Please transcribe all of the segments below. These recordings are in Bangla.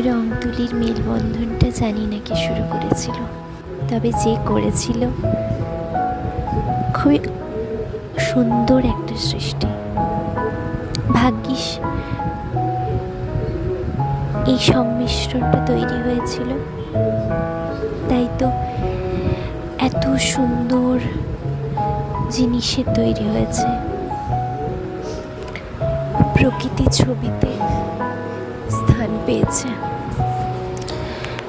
রং তুলির মেলবন্ধনটা জানি না কে শুরু করেছিল, তবে যে করেছিল খুবই সুন্দর একটা সৃষ্টি। ভাগ্যিস এই সংমিশ্রণটা তৈরি হয়েছিল, তাই তো এত সুন্দর জিনিসের তৈরি হয়েছে। প্রকৃতি ছবিতে স্থান পেয়েছে,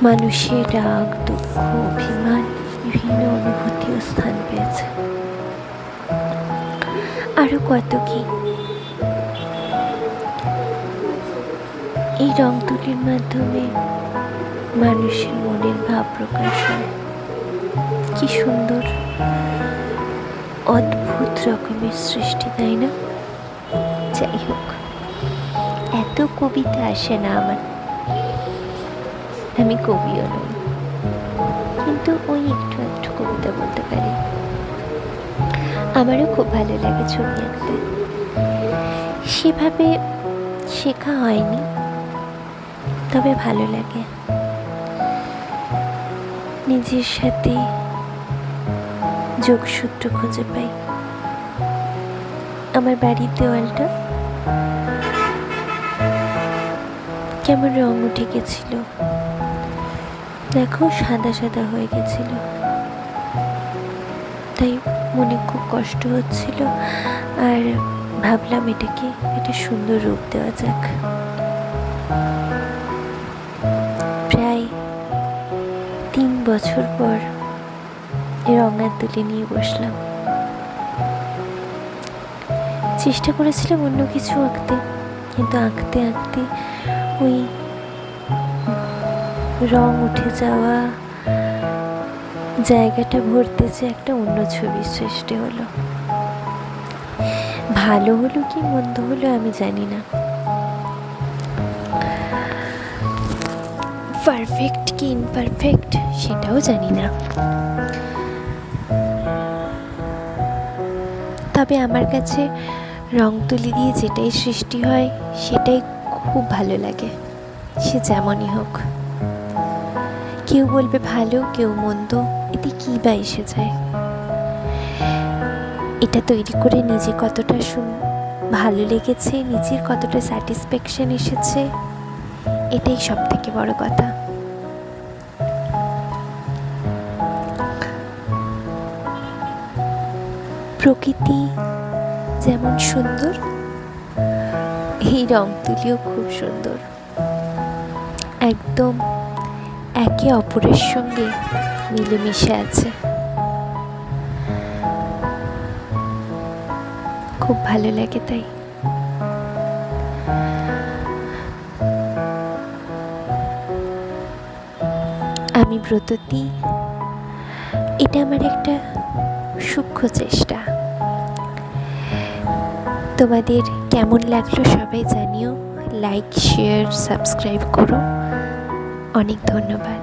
মানুষের রাগ, দুঃখ, অভিমান, বিভিন্ন অনুভূতিও স্থান পেয়েছে। আরো কত কি। এই রং তুলির মাধ্যমে মানুষের মনের ভাব প্রকাশ হয়। কি সুন্দর, অদ্ভুত রকমের সৃষ্টি, তাই না? যাই হোক, এত কবিতা আসে না আমার, আমি কবিও নই, কিন্তু ওই একটু একটু কবিতা বলতে পারি। আমারও খুব ভালো লাগে ছবি আঁকতে। সেভাবে শেখা হয়নি, তবে ভালো লাগে। নিজের সাথে যোগসূত্র খুঁজে পাই। আমার বাড়ির দেওয়ালটা কেমন রং উঠে গেছিল, দেখো সাদা সাদা হয়ে গেছিল, তাই মনে খুব কষ্ট হচ্ছিল। আর ভাবলাম এটাকে একটা সুন্দর রূপ দেওয়া যাক। প্রায় 3 বছর পর রঙা তুলি নিয়ে বসলাম। চেষ্টা করেছিলাম অন্য কিছু আঁকতে, কিন্তু আঁকতে আঁকতে ওই রং উঠে যাওয়া জায়গাটা ভরতে যে একটা অন্য ছবির সৃষ্টি হলো। ভালো হলো কি মন্দ হলো আমি জানি না, পারফেক্ট কি ইমপারফেক্ট সেটাও জানি না, তবে আমার কাছে রং তুলি দিয়ে যেটাই সৃষ্টি হয় সেটাই খুব ভালো লাগে, সে যেমনই হোক। কেউ বলবে ভালো, কেউ মন্দ, এতে কী বা এসে যায়? এটা তৈরি করে নিজে কতটা ভালো লেগেছে, নিজের কতটা স্যাটিসফ্যাকশন এসেছে, এটাই সব থেকে বড় কথা। প্রকৃতি যেমন সুন্দর, এই রং তুলিও খুব সুন্দর, একদম একে অপরের সঙ্গে মিলেমিশে আছে। খুব ভালো লাগে তাই। আমি ব্রততী, এটা আমার একটা সূক্ষ্ম চেষ্টা। তোমাদের কেমন লাগলো সবাই জানিও। লাইক, শেয়ার, সাবস্ক্রাইব করো। অনেক ধন্যবাদ।